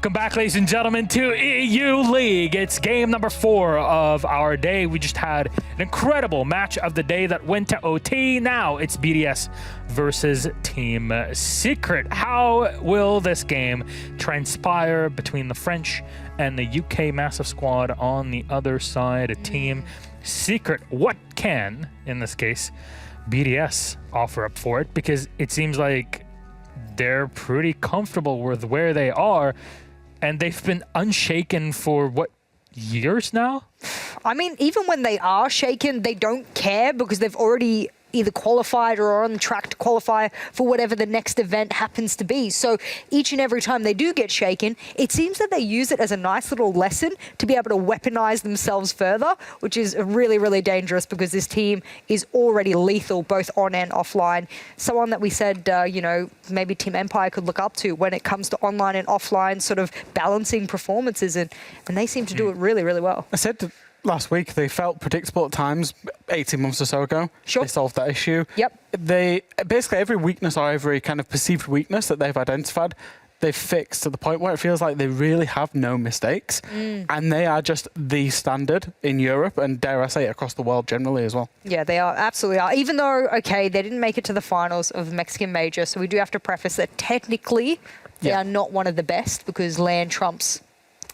Welcome back, ladies and gentlemen, to EU League. It's game number 4 of our day. We just had an incredible match of the day that went to OT. Now it's BDS versus Team Secret. How will this game transpire between the French and the UK massive squad on the other side of Team Secret? What can, in this case, BDS offer up for it? Because it seems like they're pretty comfortable with where they are, and they've been unshaken for, what, years now? I mean, even when they are shaken, they don't care because they've already either qualified or are on track to qualify for whatever the next event happens to be. So each and every time they do get shaken, it seems that they use it as a nice little lesson to be able to weaponize themselves further, which is really, really dangerous because this team is already lethal both on and offline. Someone that we said, you know, maybe Team Empire could look up to when it comes to online and offline sort of balancing performances, and they seem to do it really, really well. I said last week they felt predictable at times. 18 months or so ago, Sure. they solved that issue. Yep. They basically every weakness or every kind of perceived weakness that they've identified, they've fixed to the point where it feels like they really have no mistakes, and they are just the standard in Europe and, dare I say, across the world generally as well. Yeah, they are, absolutely are. Even though, okay, they didn't make it to the finals of the Mexican Major, so we do have to preface that technically they are not one of the best because LAN trumps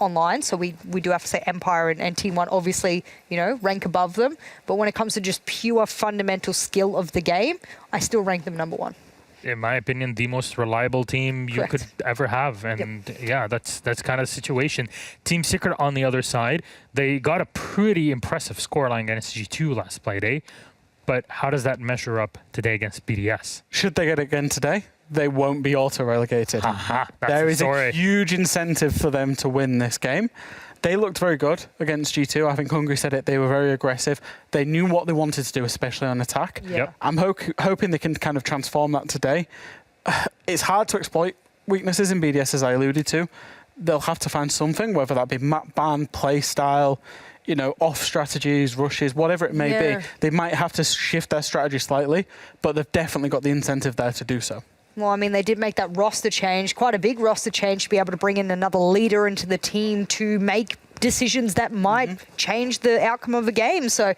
online, so we do have to say Empire and Team One obviously, you know, rank above them. But when it comes to just pure fundamental skill of the game, I still rank them number 1. In my opinion, the most reliable team you could ever have. And yeah, that's kind of the situation. Team Secret on the other side, they got a pretty impressive scoreline against G2 last Playday. But how does that measure up today against BDS? Should they get it again today, they won't be auto-relegated. There is a huge incentive for them to win this game. They looked very good against G2. I think Hungry said it. They were very aggressive. They knew what they wanted to do, especially on attack. Yep. I'm hoping they can kind of transform that today. It's hard to exploit weaknesses in BDS, as I alluded to. They'll have to find something, whether that be map ban, play style, you know, off strategies, rushes, whatever it may be. They might have to shift their strategy slightly, but they've definitely got the incentive there to do so. Well, I mean, they did make that roster change, quite a big roster change, to be able to bring in another leader into the team to make decisions that might change the outcome of a game. So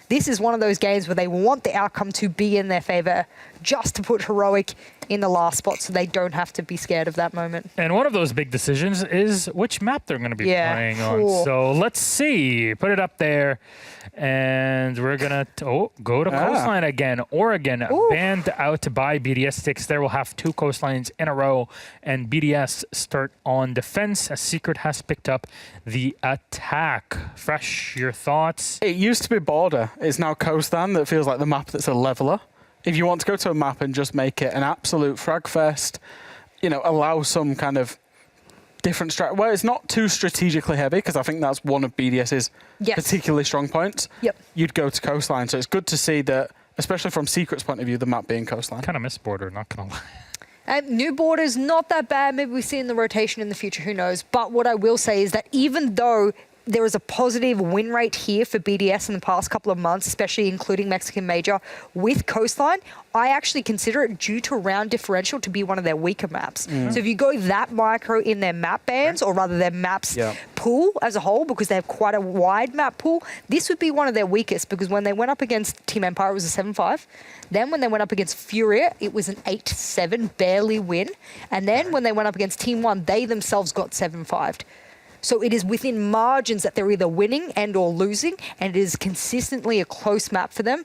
this is one of those games where they want the outcome to be in their favor, just to put Heroic in the last spot so they don't have to be scared of that moment. And one of those big decisions is which map they're going to be playing on. So let's see. Put it up there. And we're going to go to Coastline again. Oregon banned out by BDS sticks. There we'll have 2 coastlines in a row. And BDS start on defense as Secret has picked up the attack. Fresh, your thoughts? It used to be Border. It's now Coastline that feels like the map that's a leveler. If you want to go to a map and just make it an absolute frag fest, you know, allow some kind of different strat where it's not too strategically heavy, because I think that's one of BDS's particularly strong points. You'd go to Coastline. So it's good to see that, especially from Secret's point of view, the map being Coastline. Kind of miss Border, not going to lie. New Border's not that bad. Maybe we see in the rotation in the future, who knows. But what I will say is that even though there is a positive win rate here for BDS in the past couple of months, especially including Mexican Major with Coastline, I actually consider it, due to round differential, to be one of their weaker maps. So if you go that micro in their map bans, or rather their maps pool as a whole, because they have quite a wide map pool, this would be one of their weakest, because when they went up against Team Empire, it was a 7-5. Then when they went up against Furia, it was an 8-7, barely win. And then when they went up against Team One, they themselves got 7-5'd. So it is within margins that they're either winning and or losing, and it is consistently a close map for them,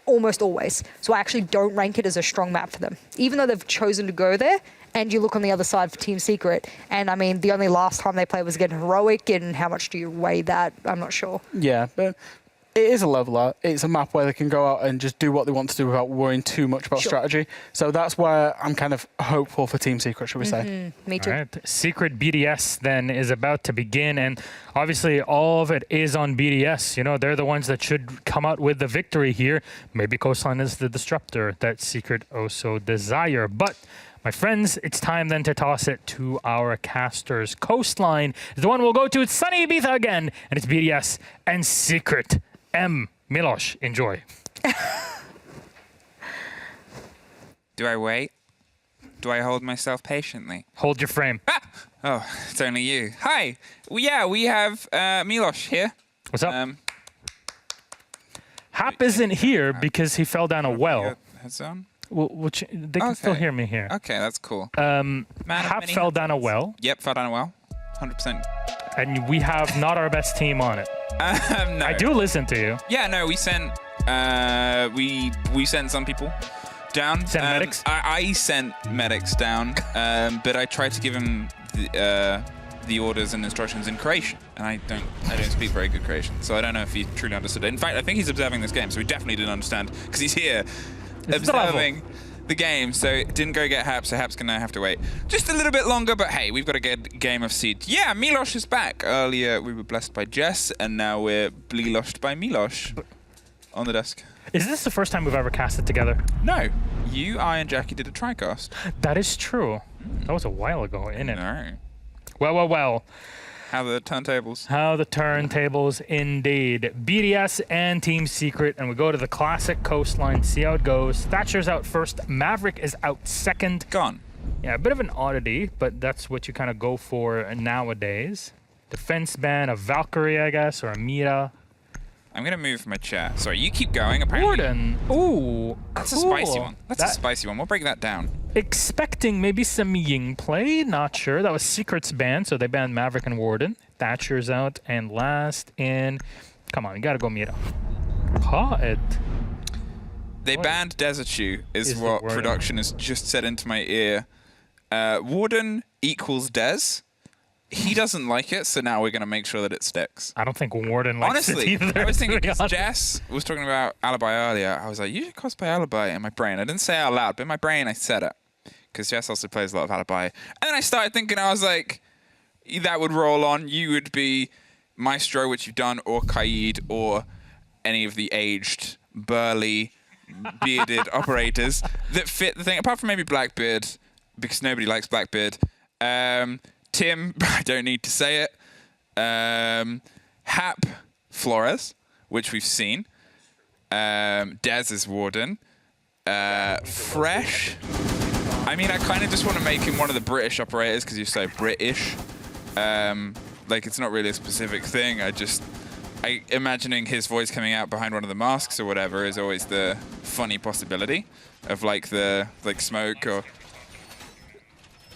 almost always. So I actually don't rank it as a strong map for them, even though they've chosen to go there. And you look on the other side for Team Secret, and I mean, the only last time they played was against Heroic, and how much do you weigh that? I'm not sure. Yeah, but it is a leveler. It's a map where they can go out and just do what they want to do without worrying too much about strategy. So that's where I'm kind of hopeful for Team Secret, should we say. Me too. All right. Secret BDS then is about to begin, and obviously all of it is on BDS. You know, they're the ones that should come out with the victory here. Maybe Coastline is the disruptor that Secret also desire. But my friends, it's time then to toss it to our casters. Coastline is the one we'll go to. It's sunny Ibiza again, and it's BDS and Secret. Milosh, enjoy. Do I wait? Do I hold myself patiently? Hold your frame. Oh, it's only you. Hi. Well, yeah, we have Milosh here. What's up? Hap isn't here because he fell down a well. Heads on? They can still hear me here. Okay, that's cool. Hap fell down a well. Yep, fell down a well. 100%. And we have not our best team on it. No. I do listen to you. Yeah, no, we sent we sent some people down. Sent medics? I sent medics down, but I tried to give him the orders and instructions in Croatian, and I don't speak very good Croatian, so I don't know if he truly understood it. In fact, I think he's observing this game, so he definitely didn't understand because he's here observing the game. So it didn't go get Hap, so Hap's gonna have to wait just a little bit longer. But hey, we've got a good game of Seed. Yeah, Milosh is back. Earlier we were blessed by Jess, and now we're bleloshed by Milosh on the desk. Is this the first time we've ever casted together? No, you, I, and Jackie did a tricast. That is true. That was a while ago, isn't it? No. Well. How the turntables? How the turntables, indeed. BDS and Team Secret, and we go to the classic coastline, see how it goes. Thatcher's out first. Maverick is out second. Gone. Yeah, a bit of an oddity, but that's what you kind of go for nowadays. Defense ban, a Valkyrie, I guess, or a Mira. I'm gonna move my chair. Sorry, you keep going. Apparently, Warden. Ooh, that's cool. a spicy one. That's a spicy one. We'll break that down. Expecting maybe some Ying play, not sure. That was Secret's ban, so they banned Maverick and Warden. Thatcher's out, and last in. Come on, you gotta go Mira. Pod. They banned Desert Shoe, is what production has just said into my ear. Warden equals Des. He doesn't like it, so now we're going to make sure that it sticks. I don't think Warden likes it either. Honestly, I was thinking, because Jess was talking about Alibi earlier, I was like, you should cosplay Alibi in my brain. I didn't say it out loud, but in my brain I said it. Because Jess also plays a lot of Alibi. And then I started thinking, I was like, that would roll on. You would be Maestro, which you've done, or Kaid, or any of the aged, burly, bearded operators that fit the thing, apart from maybe Blackbeard, because nobody likes Blackbeard. Tim, I don't need to say it. Hap Flores, which we've seen. Dez is Warden. Fresh. I mean, I kind of just want to make him one of the British operators because you're so British. Like, it's not really a specific thing. Imagining his voice coming out behind one of the masks or whatever is always the funny possibility of like smoke or.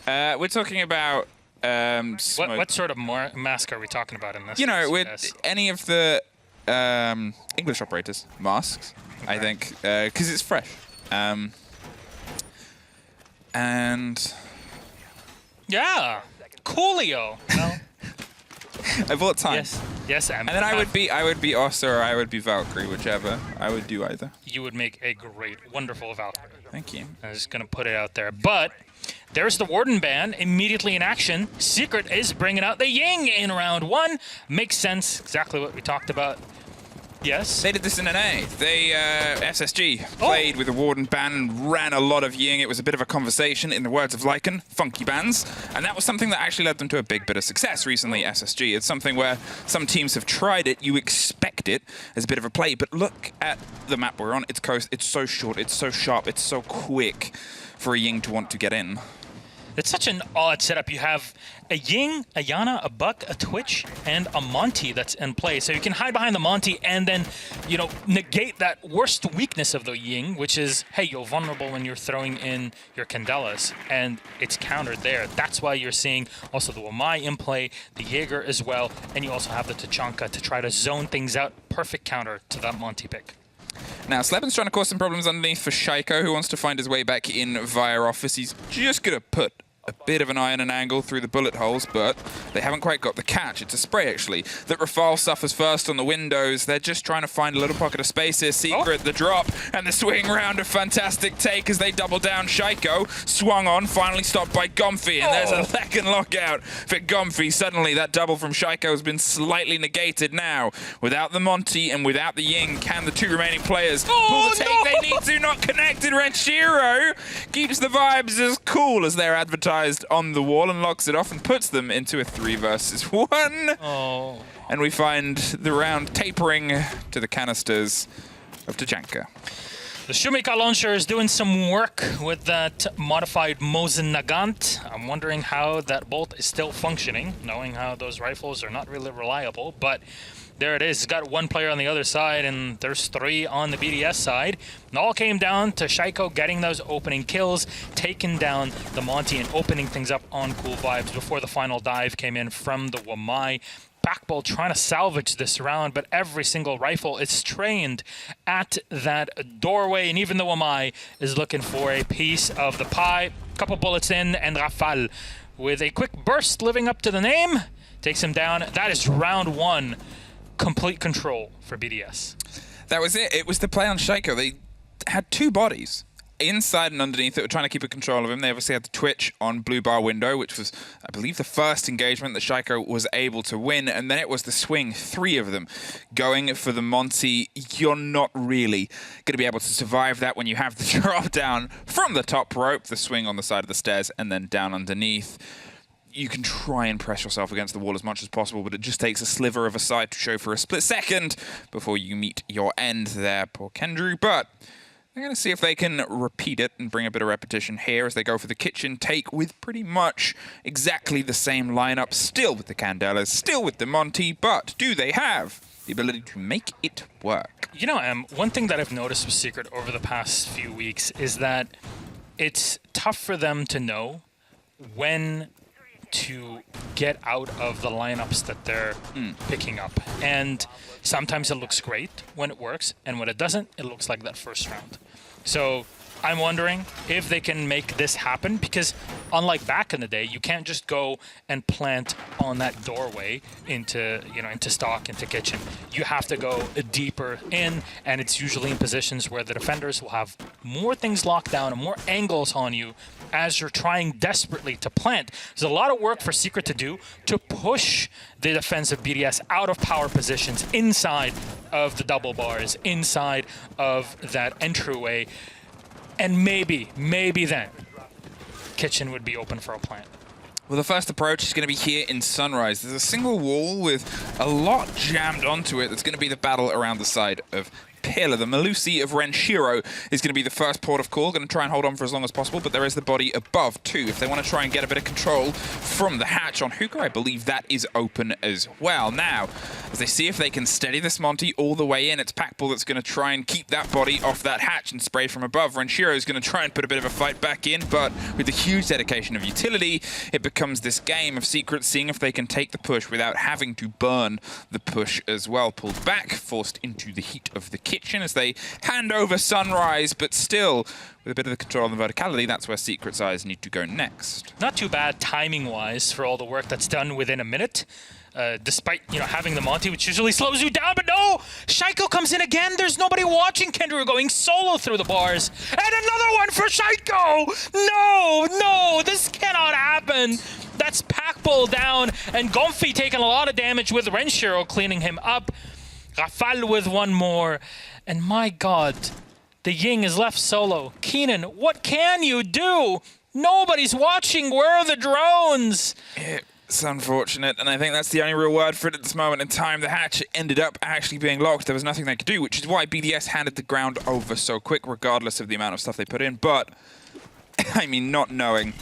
We're talking about. What sort of mask are we talking about in this? You know, with any of the English operators masks, okay. I think, because it's fresh. And yeah, coolio. Well, I bought time. Yes, and then I would be Ossa or I would be Valkyrie, whichever. I would do either. You would make a great, wonderful Valkyrie. Thank you. I'm just gonna put it out there, but. There's the Warden ban immediately in action. Secret is bringing out the Ying in round 1. Makes sense. Exactly what we talked about. Yes. They did this in an A. They, SSG, played with the Warden ban and ran a lot of Ying. It was a bit of a conversation, in the words of Lycan, funky bans. And that was something that actually led them to a big bit of success recently, SSG. It's something where some teams have tried it. You expect it as a bit of a play. But look at the map we're on. It's coast. It's so short. It's so sharp. It's so quick for a Ying to want to get in. It's such an odd setup. You have a Ying, a Yana, a Buck, a Twitch, and a Monty that's in play. So you can hide behind the Monty and then, you know, negate that worst weakness of the Ying, which is, hey, you're vulnerable when you're throwing in your Candelas, and it's countered there. That's why you're seeing also the Wamai in play, the Jaeger as well, and you also have the Tachanka to try to zone things out. Perfect counter to that Monty pick. Now, Slepen's trying to cause some problems underneath for Shaiko, who wants to find his way back in via office. He's just going to put a bit of an eye and an angle through the bullet holes, but they haven't quite got the catch. It's a spray, actually, that Rafal suffers first on the windows. They're just trying to find a little pocket of space here. Secret, the drop, and the swing round. A fantastic take as they double down. Shaiko swung on, finally stopped by Gomfi, and there's a second lockout for Gomfi. Suddenly, that double from Shaiko has been slightly negated now. Without the Monty and without the Ying, can the two remaining players pull the take? No! They need to, not connected. Renshiro keeps the vibes as cool as they're advertised on the wall and locks it off and puts them into a 3 versus 1. Oh. And we find the round tapering to the canisters of Tachanka. The Shumika launcher is doing some work with that modified Mosin Nagant. I'm wondering how that bolt is still functioning, knowing how those rifles are not really reliable, but there it is. It's got one player on the other side, and there's 3 on the BDS side. It all came down to Shaiko getting those opening kills, taking down the Monty and opening things up on Cool Vibes before the final dive came in from the Wamai. Backball trying to salvage this round, but every single rifle is trained at that doorway, and even the Wamai is looking for a piece of the pie. Couple bullets in, and Rafal, with a quick burst living up to the name, takes him down. That is round 1. Complete control for BDS. That was it. It was the play on Shaiko. They had 2 bodies inside and underneath that were trying to keep a control of him. They obviously had the twitch on blue bar window, which was, I believe, the first engagement that Shaiko was able to win. And then it was the swing, 3 of them going for the Monty. You're not really going to be able to survive that when you have the drop down from the top rope, the swing on the side of the stairs, and then down underneath. You can try and press yourself against the wall as much as possible, but it just takes a sliver of a side to show for a split second before you meet your end there, poor Kendrew. But they're going to see if they can repeat it and bring a bit of repetition here as they go for the kitchen take with pretty much exactly the same lineup, still with the Candelas, still with the Monty, but do they have the ability to make it work? You know, one thing that I've noticed with Secret over the past few weeks is that it's tough for them to know when to get out of the lineups that they're picking up. And sometimes it looks great when it works, and when it doesn't, it looks like that first round. So I'm wondering if they can make this happen, because unlike back in the day, you can't just go and plant on that doorway into stock, into kitchen. You have to go deeper in, and it's usually in positions where the defenders will have more things locked down and more angles on you as you're trying desperately to plant. There's a lot of work for Secret to do to push the defensive BDS out of power positions inside of the double bars, inside of that entryway. And maybe then, kitchen would be open for a plant. Well, the first approach is going to be here in Sunrise. There's a single wall with a lot jammed onto it that's going to be the battle around the side of Pillar. The Malusi of Renshiro is going to be the first port of call. Going to try and hold on for as long as possible, but there is the body above too. If they want to try and get a bit of control from the hatch on Hookah, I believe that is open as well. Now, as they see if they can steady this Monty all the way in, it's Packball that's going to try and keep that body off that hatch and spray from above. Renshiro is going to try and put a bit of a fight back in, but with the huge dedication of utility, it becomes this game of Secret seeing if they can take the push without having to burn the push as well. Pulled back, forced into the heat of the kitchen as they hand over Sunrise, but still with a bit of the control and the verticality, that's where Secret's eyes need to go next. Not too bad timing-wise for all the work that's done within a minute. Despite, having the Monty, which usually slows you down, but no! Shaiko comes in again. There's nobody watching Kendrew going solo through the bars. And another one for Shaiko! No, this cannot happen. That's Packball down, and Gomfi taking a lot of damage with Renshiro cleaning him up. Rafal with one more. And my God, the Ying is left solo. Keenan, what can you do? Nobody's watching. Where are the drones? It's unfortunate, and I think that's the only real word for it at this moment in time. The hatch ended up actually being locked. There was nothing they could do, which is why BDS handed the ground over so quick, regardless of the amount of stuff they put in. But, I mean, not knowing,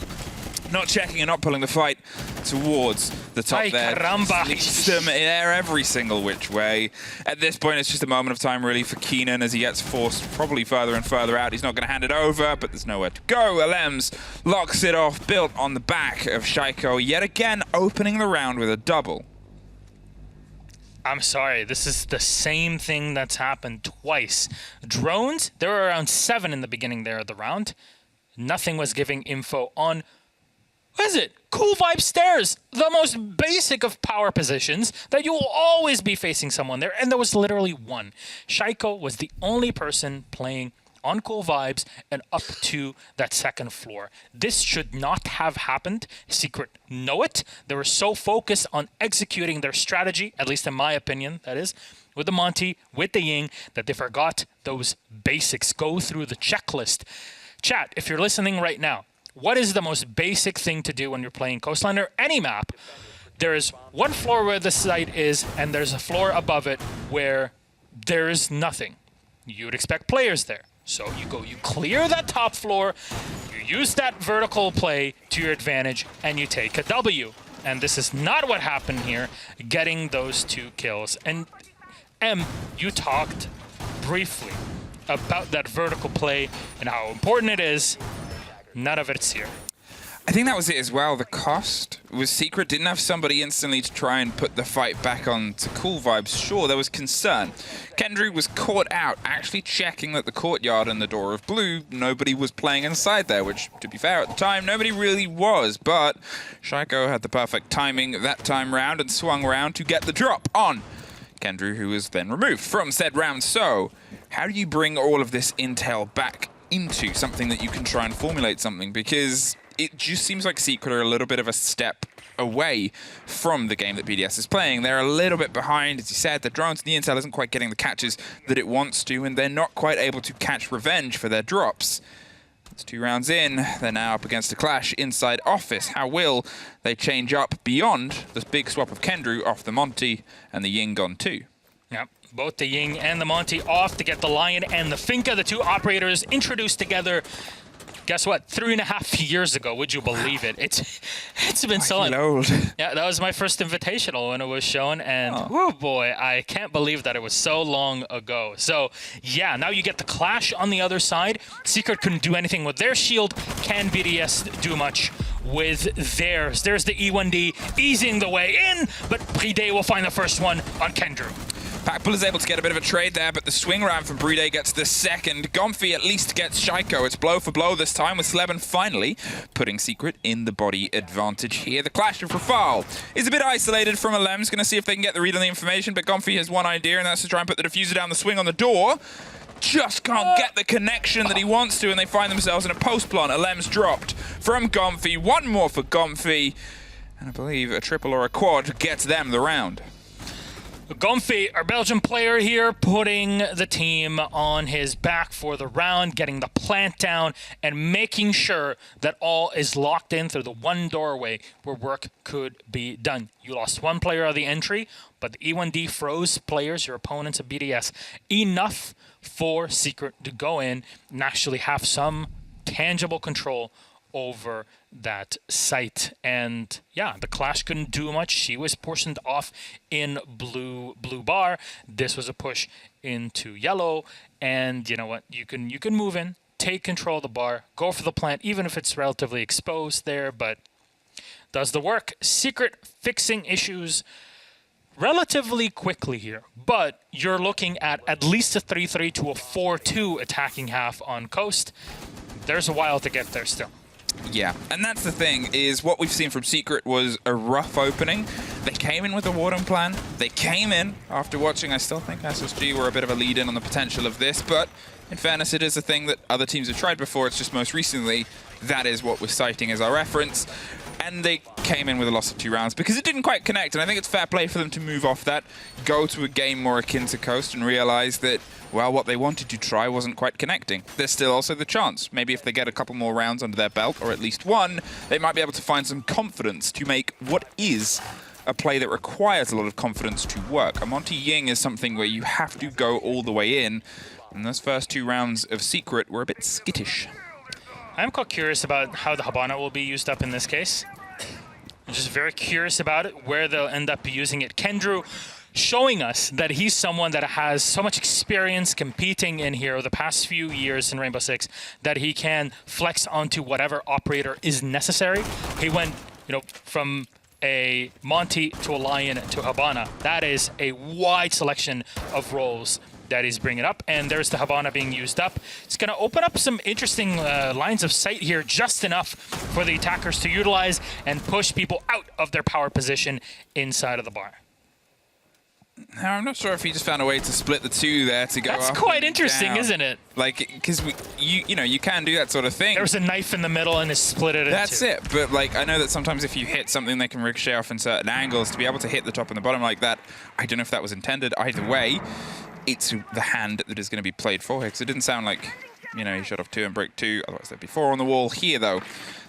not checking and not pulling the fight towards the top there. Caramba. Leads them there every single which way. At this point, it's just a moment of time, really, for Keenan as he gets forced probably further and further out. He's not going to hand it over, but there's nowhere to go. Alems locks it off, built on the back of Shaiko, yet again opening the round with a double. I'm sorry, this is the same thing that's happened twice. Drones, there were around 7 in the beginning there of the round. Nothing was giving info on, what is it? Cool Vibe Stairs, the most basic of power positions that you will always be facing someone there. And there was literally one. Shaiko was the only person playing on Cool Vibes and up to that second floor. This should not have happened. Secret know it. They were so focused on executing their strategy, at least in my opinion, that is, with the Monty, with the Ying, that they forgot those basics. Go through the checklist. Chat, if you're listening right now, what is the most basic thing to do when you're playing Coastline or any map? There is one floor where the site is, and there's a floor above it where there is nothing. You would expect players there. So you clear that top floor, you use that vertical play to your advantage, and you take a W. And this is not what happened here, getting those 2 kills. And you talked briefly about that vertical play and how important it is. None of it's here. I think that was it as well. The cost was Secret didn't have somebody instantly to try and put the fight back on to cool vibes. Sure, there was concern. Kendrew was caught out actually checking that the courtyard and the door of blue, nobody was playing inside there, which, to be fair, at the time, nobody really was. But Shaiko had the perfect timing that time round and swung around to get the drop on Kendrew, who was then removed from said round. So, how do you bring all of this intel back into something that you can try and formulate something? Because it just seems like Secret are a little bit of a step away from the game that BDS is playing. They're a little bit behind, as you said. The drones and the intel isn't quite getting the catches that it wants to, and they're not quite able to catch revenge for their drops. It's 2 rounds in. They're now up against a clash inside office. How will they change up beyond this big swap of Kendrew off the Monty and the Ying gone too? Yep, both the Ying and the Monty off to get the Lion and the Finka, the 2 operators introduced together. Guess what? 3.5 years ago, would you believe it? It's been so old. Yeah, that was my first invitational when it was shown, and oh boy, I can't believe that it was so long ago. So yeah, now you get the clash on the other side. Secret couldn't do anything with their shield. Can BDS do much with theirs? There's the E1D easing the way in, but Playday will find the first one on Kendrew. Packbull is able to get a bit of a trade there, but the swing round from Playday gets the second. Gomfi at least gets Shaiko. It's blow for blow this time with Sleben finally putting Secret in the body advantage here. The clash of Rafal is a bit isolated from Alem's. Going to see if they can get the read on the information, but Gomfi has one idea, and that's to try and put the diffuser down the swing on the door. Just can't get the connection that he wants to, and they find themselves in a post plant. Alem's dropped from Gomfi. One more for Gomfi, and I believe a triple or a quad gets them the round. Gomfi, our Belgian player here, putting the team on his back for the round, getting the plant down, and making sure that all is locked in through the one doorway where work could be done. You lost 1 player of the entry, but the E1D froze players, your opponents of BDS, enough for Secret to go in and actually have some tangible control over that site. And yeah, the clash couldn't do much. She was portioned off in blue bar. This was a push into yellow, and you know what, you can move in, take control of the bar, go for the plant, even if it's relatively exposed there, but does the work. Secret fixing issues relatively quickly here, but you're looking at least a 3-3 to a 4-2 attacking half on Coast. There's a while to get there still. Yeah, and that's the thing, is what we've seen from Secret was a rough opening. They came in with a Warden plan. They came in after watching, I still think SSG were a bit of a lead-in on the potential of this, but in fairness, it is a thing that other teams have tried before. It's just most recently, that is what we're citing as our reference. And they came in with a loss of 2 rounds because it didn't quite connect, and I think it's fair play for them to move off that, go to a game more akin to Coast and realize that, well, what they wanted to try wasn't quite connecting. There's still also the chance. Maybe if they get a couple more rounds under their belt, or at least 1, they might be able to find some confidence to make what is a play that requires a lot of confidence to work. A Monty Ying is something where you have to go all the way in, and those first 2 rounds of Secret were a bit skittish. I'm quite curious about how the Habana will be used up in this case. I'm just very curious about it, where they'll end up using it. Kendrew showing us that he's someone that has so much experience competing in here the past few years in Rainbow Six that he can flex onto whatever operator is necessary. He went, from a Monty to a Lion to Habana. That is a wide selection of roles that he's bringing up, and there's the Habana being used up. It's going to open up some interesting lines of sight here, just enough for the attackers to utilize and push people out of their power position inside of the bar. Now, I'm not sure if he just found a way to split the 2 there to go That's up quite and interesting, down. isn't it? Like, because you can do that sort of thing. There's a knife in the middle and it's split it That's in 2. it, but like I know that sometimes if you hit something, they can ricochet off in certain angles. To be able to hit the top and the bottom like that, I don't know if that was intended. Either way, it's the hand that is going to be played for here, because it didn't sound like You know, he shot off 2 and break 2. Otherwise, there'd be 4 on the wall. Here, though,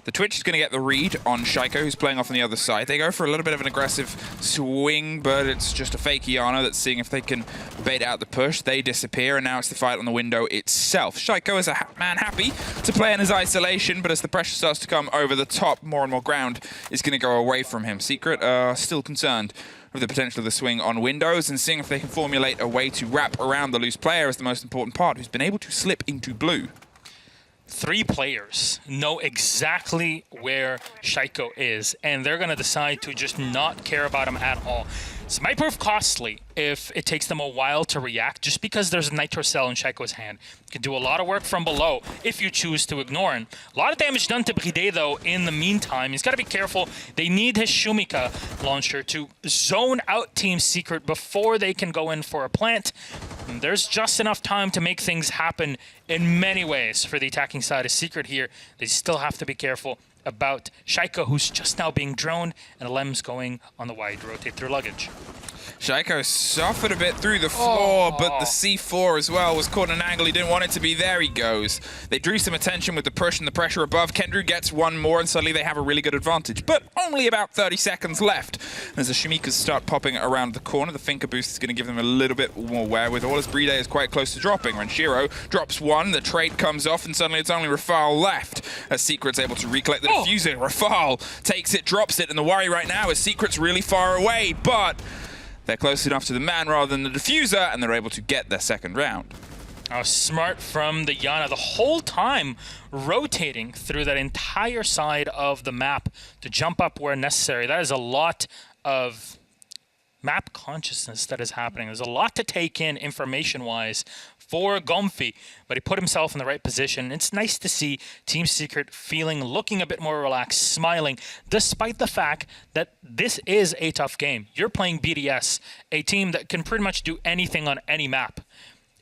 the Twitch is going to get the read on Shaiko, who's playing off on the other side. They go for a little bit of an aggressive swing, but it's just a fake Iana that's seeing if they can bait out the push. They disappear, and now it's the fight on the window itself. Shaiko is a man happy to play in his isolation, but as the pressure starts to come over the top, more and more ground is going to go away from him. Secret are still concerned with the potential of the swing on windows, and seeing if they can formulate a way to wrap around the loose player is the most important part, who's been able to slip into blue. 3 players know exactly where Shaiko is, and they're going to decide to just not care about him at all. This might prove costly if it takes them a while to react, just because there's a Nitro Cell in Shaiko's hand. You can do a lot of work from below if you choose to ignore him. A lot of damage done to Playday, though, in the meantime. He's got to be careful. They need his Shumika launcher to zone out Team Secret before they can go in for a plant. And there's just enough time to make things happen in many ways for the attacking side of Secret here. They still have to be careful about Shaiko, who's just now being droned, and Lem's going on the wide rotate through luggage. Shaiko suffered a bit through the floor, but the C4 as well was caught in an angle he didn't want it to be. There he goes. They drew some attention with the push and the pressure above. Kendrew gets one more, and suddenly they have a really good advantage. But only about 30 seconds left. As the Shumikas start popping around the corner, the Finker boost is going to give them a little bit more wherewithal, as BDS is quite close to dropping. Renshiro drops one, the trade comes off, and suddenly it's only Rafal left. As Secret's able to recollect the diffuser. Rafal takes it, drops it, and the worry right now is Secret's really far away, but they're close enough to the man rather than the diffuser, and they're able to get their second round. Oh, smart from the Iana the whole time, rotating through that entire side of the map to jump up where necessary. That is a lot of map consciousness that is happening. There's a lot to take in information-wise for Gomfi, but he put himself in the right position. It's nice to see Team Secret looking a bit more relaxed, smiling, despite the fact that this is a tough game. You're playing BDS, a team that can pretty much do anything on any map.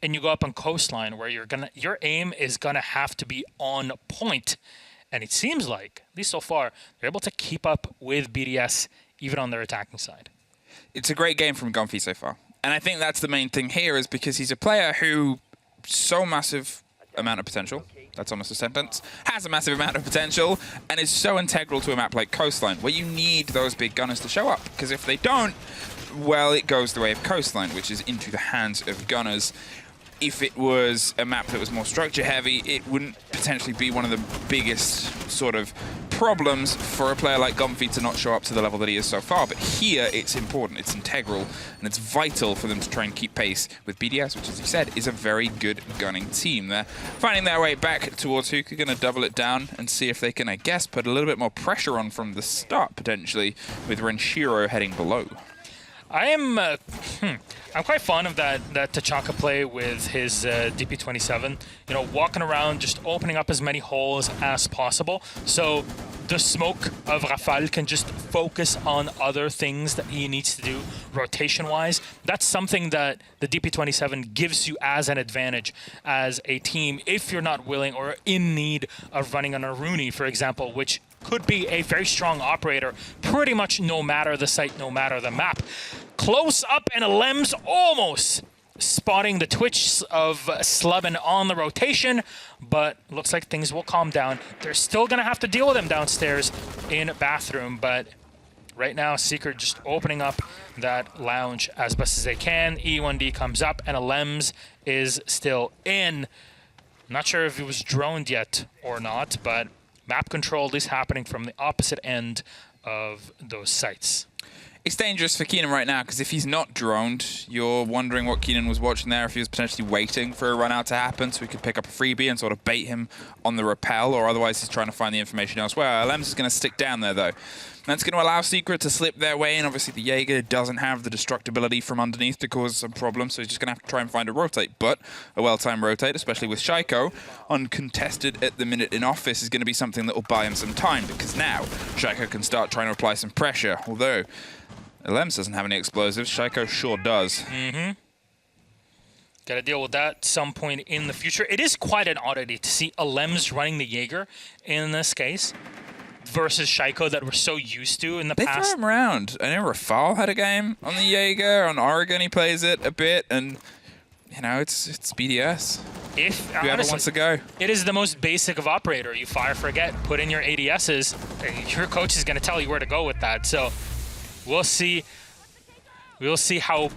And you go up on Coastline where your aim is gonna have to be on point. And it seems like, at least so far, they're able to keep up with BDS even on their attacking side. It's a great game from Gomfi so far. And I think that's the main thing here, is because he's a player who so massive amount of potential, that's almost a sentence, has a massive amount of potential, and is so integral to a map like Coastline, where you need those big gunners to show up. Because if they don't, well, it goes the way of Coastline, which is into the hands of gunners. If it was a map that was more structure heavy, it wouldn't potentially be one of the biggest sort of problems for a player like Gomfi to not show up to the level that he is so far. But here, it's important, it's integral, and it's vital for them to try and keep pace with BDS, which, as you said, is a very good gunning team. They're finding their way back towards Hook. They're going to double it down and see if they can, I guess, put a little bit more pressure on from the start, potentially, with Renshiro heading below. I'm quite fond of that Tachaka play with his DP27. You know, walking around, just opening up as many holes as possible, so the smoke of Rafal can just focus on other things that he needs to do rotation-wise. That's something that the DP27 gives you as an advantage as a team if you're not willing or in need of running on a Rooney, for example, which could be a very strong operator pretty much no matter the site, no matter the map. Close up, and Lem's almost spotting the twitch of Slubben on the rotation, but looks like things will calm down. They're still going to have to deal with him downstairs in bathroom, but right now Secret just opening up that lounge as best as they can. E1D comes up, and Lems is still in. Not sure if he was droned yet or not, but map control is happening from the opposite end of those sites. It's dangerous for Keenan right now, because if he's not droned, you're wondering what Keenan was watching there, if he was potentially waiting for a run out to happen so he could pick up a freebie and sort of bait him on the rappel, or otherwise he's trying to find the information elsewhere. Lems is going to stick down there, though. That's going to allow Secret to slip their way in. Obviously, the Jaeger doesn't have the destructibility from underneath to cause some problems, so he's just going to have to try and find a rotate. But a well-timed rotate, especially with Shaiko, uncontested at the minute in office, is going to be something that will buy him some time, because now Shaiko can start trying to apply some pressure, although Lems doesn't have any explosives. Shaiko sure does. Got to deal with that at some point in the future. It is quite an oddity to see Lems running the Jaeger in this case versus Shaiko that we're so used to in the past. They throw him around. I know Rafal had a game on the Jaeger. On Oregon, he plays it a bit, and you know, it's BDS. If Whoever honestly, wants to go. it is the most basic of operator. You fire, forget, put in your ADSs. Your coach is going to tell you where to go with that. So we'll see. We'll see how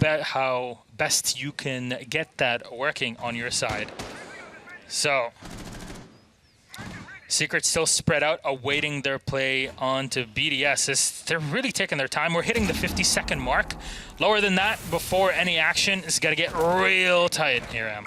best you can get that working on your side. So Secret still spread out, awaiting their play onto BDS. They're really taking their time. We're hitting the 50-second mark. Lower than that, before any action, it's got to get real tight here, Em.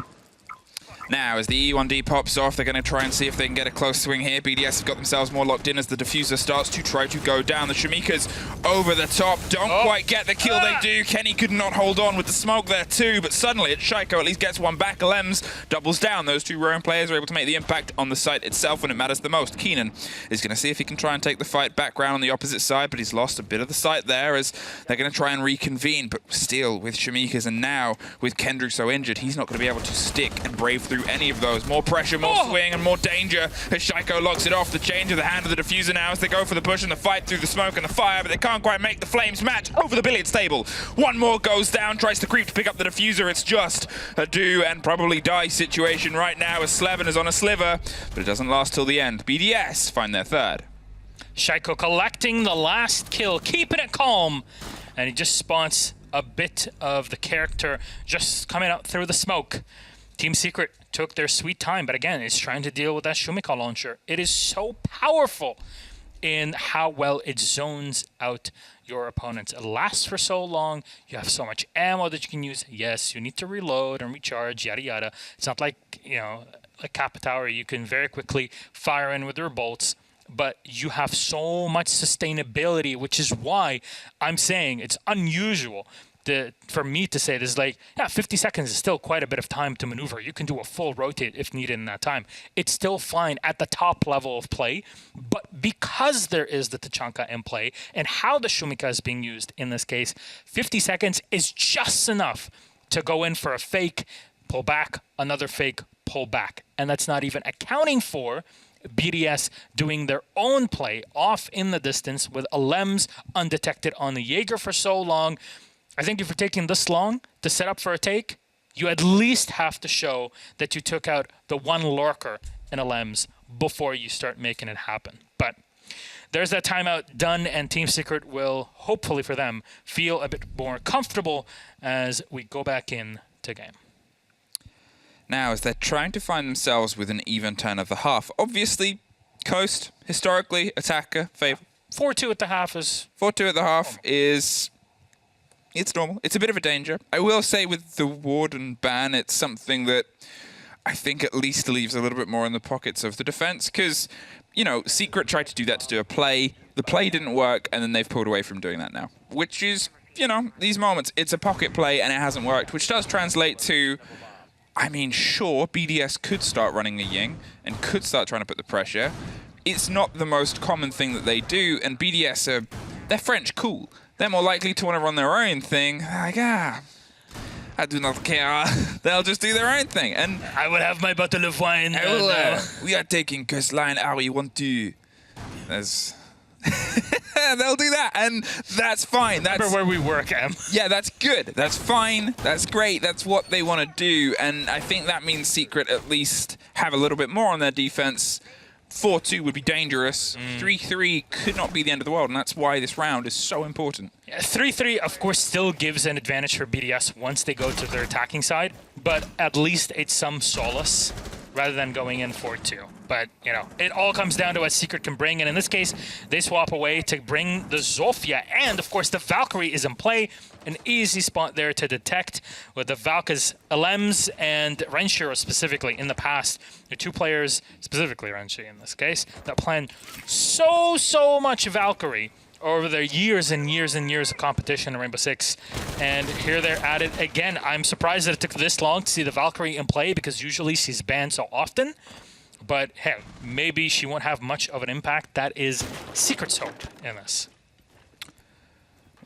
Now, as the E1D pops off, they're going to try and see if they can get a close swing here. BDS have got themselves more locked in as the diffuser starts to try to go down. The Shamika's over the top, don't quite get the kill they do. Kenny could not hold on with the smoke there too, but suddenly Shaiko at least gets one back. Lems doubles down. Those two Rowan players are able to make the impact on the site itself when it matters the most. Keenan is going to see if he can try and take the fight back round on the opposite side, but he's lost a bit of the site there as they're going to try and reconvene. But still, with Shamika's and now with Kendrick so injured, he's not going to be able to stick and brave through any of those. More pressure, more swing, and more danger as Shaiko locks it off. The change of the hand of the diffuser now as they go for the push and the fight through the smoke and the fire, but they can't quite make the flames match over the billiards table. One more goes down, tries to creep to pick up the diffuser. It's just a do and probably die situation right now as Slevin is on a sliver, but it doesn't last till the end. BDS find their third. Shaiko collecting the last kill, keeping it calm, and he just spawns a bit of the character just coming out through the smoke. Team Secret took their sweet time, but again, it's trying to deal with that Shumika launcher. It is so powerful in how well it zones out your opponents. It lasts for so long. You have so much ammo that you can use. Yes, you need to reload and recharge, yada yada. It's not like, you know, like Kappa Tower. You can very quickly fire in with your bolts, but you have so much sustainability, which is why I'm saying it's unusual for me to say this. Like, yeah, 50 seconds is still quite a bit of time to maneuver. You can do a full rotate if needed in that time. It's still fine at the top level of play, but because there is the Tachanka in play and how the Shumika is being used in this case, 50 seconds is just enough to go in for a fake, pull back, another fake, pull back. And that's not even accounting for BDS doing their own play off in the distance with a Lems undetected on the Jaeger for so long. I think if you're taking this long to set up for a take, you at least have to show that you took out the one lurker in a Lems before you start making it happen. But there's that timeout done, and Team Secret will, hopefully for them, feel a bit more comfortable as we go back in to game. Now, as they're trying to find themselves with an even turn of the half, obviously, Coast, historically, attacker, favor. 4-2 at the half is... 4-2 at the half is... It's normal. It's a bit of a danger. I will say with the Warden ban, it's something that I think at least leaves a little bit more in the pockets of the defense because, you know, Secret tried to do that to do a play. The play didn't work, and then they've pulled away from doing that now, which is, you know, these moments. It's a pocket play, and it hasn't worked, which does translate to, I mean, sure, BDS could start running a Ying and could start trying to put the pressure. It's not the most common thing that they do, and BDS they're French, cool. They're more likely to want to run their own thing. Like, I do not care. They'll just do their own thing. And I will have my bottle of wine. We are taking coastline. We want to. There's... They'll do that, and that's fine. That's remember where we work, Em. Yeah, that's good. That's fine. That's great. That's what they want to do, and I think that means Secret at least have a little bit more on their defense. 4-2 would be dangerous. 3-3 could not be the end of the world, and that's why this round is so important. 3-3, of course, still gives an advantage for BDS once they go to their attacking side, but at least it's some solace rather than going in 4-2. But, you know, it all comes down to what Secret can bring, and in this case, they swap away to bring the Zofia, and, of course, the Valkyrie is in play. An easy spot there to detect with the Valky's Lems and Renshiro specifically in the past. The two players, specifically Renshi in this case, that plan so much Valkyrie over their years and years and years of competition in Rainbow Six. And here they're at it again. I'm surprised that it took this long to see the Valkyrie in play because usually she's banned so often. But hey, maybe she won't have much of an impact. That is Secret's hope in this.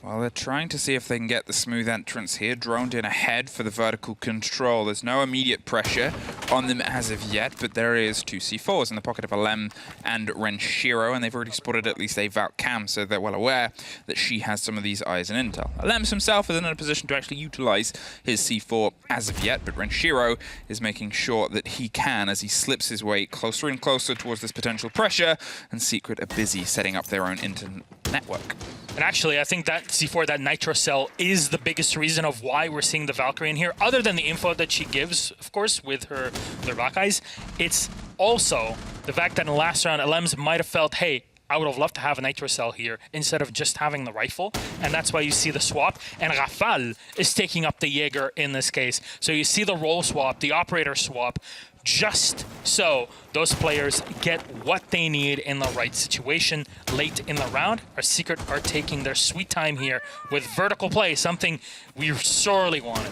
Well, they're trying to see if they can get the smooth entrance here. Droned in ahead for the vertical control. There's no immediate pressure. on them as of yet, but there is 2 C4s in the pocket of Alem and Renshiro, and they've already spotted at least a Valk Cam, so they're well aware that she has some of these eyes and intel. Alem's himself isn't in a position to actually utilize his C4 as of yet, but Renshiro is making sure that he can as he slips his way closer and closer towards this potential pressure, and Secret are busy setting up their own internet network. And actually, I think that C4, that Nitro Cell, is the biggest reason of why we're seeing the Valkyrie in here, other than the info that she gives, of course, with her Black Eyes. It's also the fact that in the last round, Alems might have felt, hey, I would have loved to have a Nitro Cell here instead of just having the rifle, and that's why you see the swap. And Rafal is taking up the Jaeger in this case. So you see the role swap, the operator swap, just so those players get what they need in the right situation late in the round. Our Secret are taking their sweet time here with vertical play, something we sorely wanted.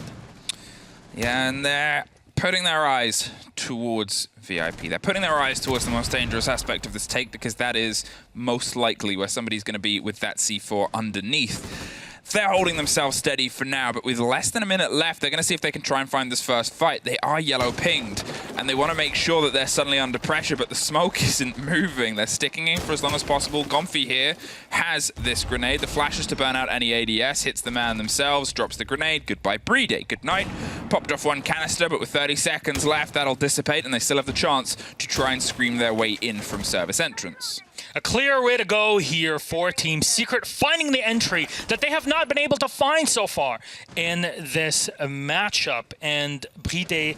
Yeah, and they're putting their eyes towards VIP. They're putting their eyes towards the most dangerous aspect of this take, because that is most likely where somebody's going to be with that C4 underneath. They're holding themselves steady for now, but with less than a minute left, they're going to see if they can try and find this first fight. They are yellow pinged, and they want to make sure that they're suddenly under pressure, but the smoke isn't moving. They're sticking in for as long as possible. Gomfi here has this grenade. The flashes to burn out any ADS, hits the man themselves, drops the grenade. Goodbye, Playday. Good night. Popped off one canister, but with 30 seconds left, that'll dissipate, and they still have the chance to try and scream their way in from service entrance. A clear way to go here for Team Secret, finding the entry that they have not been able to find so far in this matchup. And Playday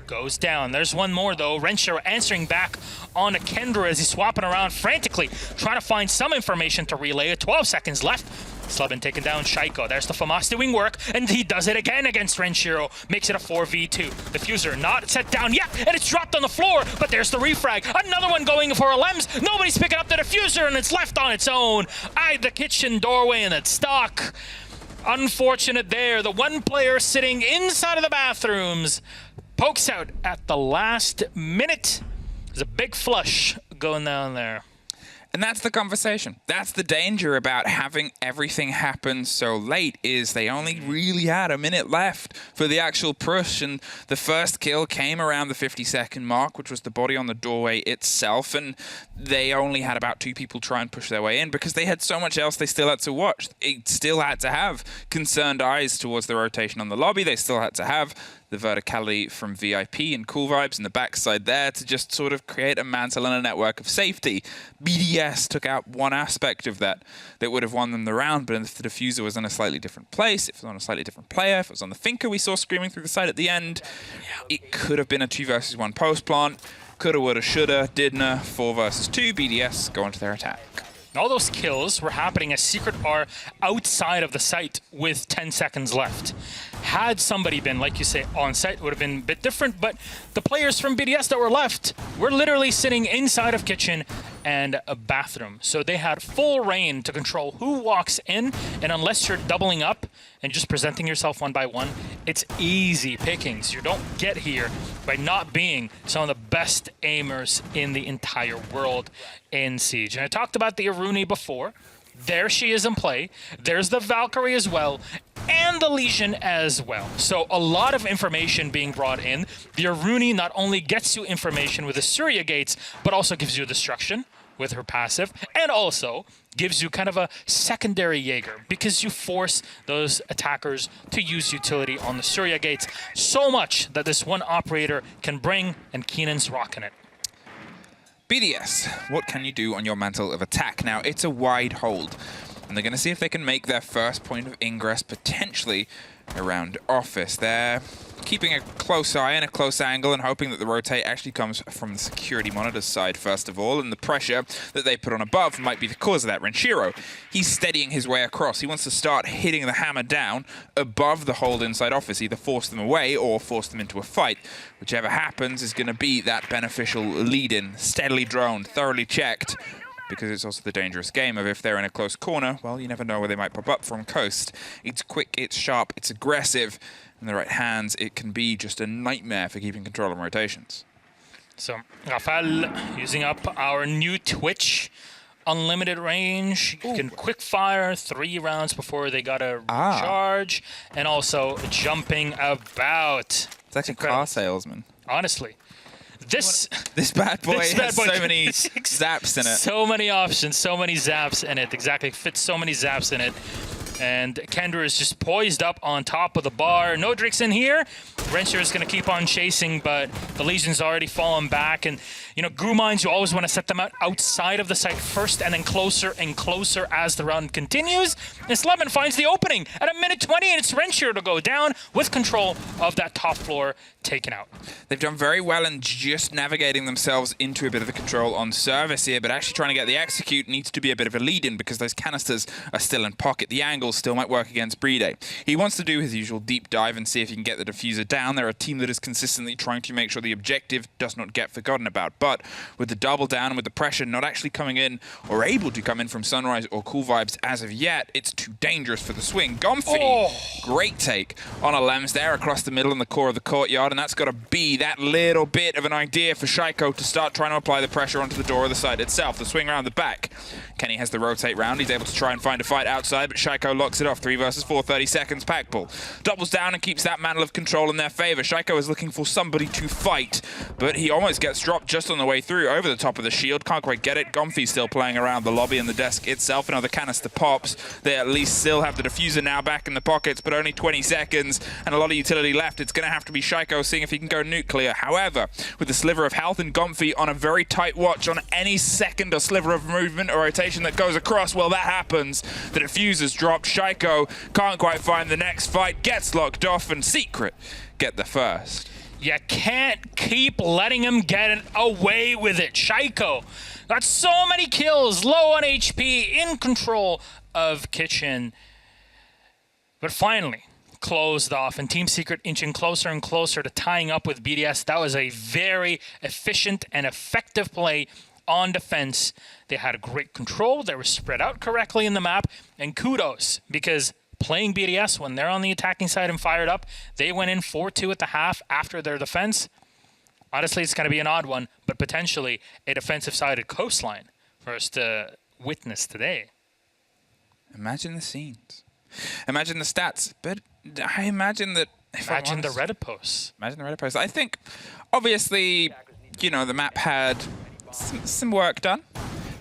goes down. There's one more, though. Renshiro answering back on a Kendra as he's swapping around frantically, trying to find some information to relay. 12 seconds left. Slubin taking down Shaiko. There's the FAMAS doing work, and he does it again against Renshiro. Makes it a 4v2. Diffuser not set down yet, and it's dropped on the floor, but there's the refrag. Another one going for Alems. Nobody's picking up the diffuser, and it's left on its own. Eyed the kitchen doorway, and it's stuck. Unfortunate there. The one player sitting inside of the bathrooms pokes out at the last minute. There's a big flush going down there. And that's the conversation. That's the danger about having everything happen so late, is they only really had a minute left for the actual push, and the first kill came around the 50-second mark, which was the body on the doorway itself, and they only had about 2 people try and push their way in because they had so much else they still had to watch. They still had to have concerned eyes towards the rotation on the lobby. They still had to have the verticality from VIP and Cool Vibes in the backside there to just sort of create a mantle and a network of safety. BDS took out one aspect of that would have won them the round, but if the diffuser was in a slightly different place, if it was on a slightly different player, if it was on the Finker we saw screaming through the side at the end, it could have been a 2 versus 1 post plant. Coulda, woulda, shoulda, didn't. 4 versus 2, BDS go into their attack. All those kills were happening as Secret are outside of the site with 10 seconds left. Had somebody been, like you say, on site, it would have been a bit different, but the players from BDS that were left were literally sitting inside of kitchen and a bathroom. So they had full reign to control who walks in, and unless you're doubling up and just presenting yourself one by one, it's easy pickings. You don't get here by not being some of the best aimers in the entire world in Siege. And I talked about the Aruni before. There she is in play. There's the Valkyrie as well, and the Legion as well. So a lot of information being brought in. The Aruni not only gets you information with the Surya Gates, but also gives you destruction with her passive, and also gives you kind of a secondary Jaeger because you force those attackers to use utility on the Surya Gates so much that this one operator can bring, and Keenan's rocking it. BDS, what can you do on your mantle of attack? Now, it's a wide hold, and they're going to see if they can make their first point of ingress potentially around office. They're keeping a close eye and a close angle and hoping that the rotate actually comes from the security monitor's side first of all, and the pressure that they put on above might be the cause of that. Renshiro, he's steadying his way across. He wants to start hitting the hammer down above the hold inside office, either force them away or force them into a fight. Whichever happens is going to be that beneficial lead-in, steadily droned, thoroughly checked, because it's also the dangerous game of if they're in a close corner, well, you never know where they might pop up from coast. It's quick, it's sharp, it's aggressive. In the right hands, it can be just a nightmare for keeping control of rotations. So Rafal using up our new Twitch unlimited range. You can quick fire 3 rounds before they got a charge, and also jumping about. It's like a car salesman. honestly. This bad boy This bad has boy so many zaps in it. So many options, so many zaps in it. Exactly, fits so many zaps in it. And Kendra is just poised up on top of the bar. No Drix in here. Rensher is going to keep on chasing, but the Legion's already fallen back. And, you know, Goo Mines, you always want to set them out outside of the site first and then closer and closer as the round continues. And Slevin finds the opening at 1:20, and it's Rensher to go down with control of that top floor taken out. They've done very well in just navigating themselves into a bit of the control on service here, but actually trying to get the execute needs to be a bit of a lead-in because those canisters are still in pocket. The angle still might work against Playday. He wants to do his usual deep dive and see if he can get the diffuser down. They're a team that is consistently trying to make sure the objective does not get forgotten about. But with the double down and with the pressure not actually coming in or able to come in from Sunrise or Cool Vibes as of yet, it's too dangerous for the swing. Gomfi, great take on a Lems there across the middle in the core of the courtyard, and that's got to be that little bit of an idea for Shaiko to start trying to apply the pressure onto the door of the site itself. The swing around the back. Kenny has the rotate round. He's able to try and find a fight outside, but Shaiko locks it off. 3 versus 4, 30 seconds, pack pull. Doubles down and keeps that mantle of control in their favor. Shaiko is looking for somebody to fight, but he almost gets dropped just on the way through over the top of the shield. Can't quite get it. Gomfi's still playing around the lobby and the desk itself. Another canister pops. They at least still have the diffuser now back in the pockets, but only 20 seconds and a lot of utility left. It's going to have to be Shaiko seeing if he can go nuclear. However, with the sliver of health and Gomfi on a very tight watch on any second or sliver of movement or rotation that goes across, well, that happens. The diffuser's dropped. Shaiko can't quite find the next fight, gets locked off, and Secret get the first. You can't keep letting him get away with it. Shaiko got so many kills, low on HP, in control of Kitchen. But finally, closed off, and Team Secret inching closer and closer to tying up with BDS. That was a very efficient and effective play on defense. They had great control. They were spread out correctly in the map, and kudos, because playing BDS, when they're on the attacking side and fired up, they went in 4-2 at the half after their defense. Honestly, it's going to be an odd one, but potentially a defensive-sided coastline for us to witness today. Imagine the scenes. Imagine the stats. But I imagine that... Imagine the Reddit posts. Imagine the Reddit posts. I think, obviously, you know, the map had some work done.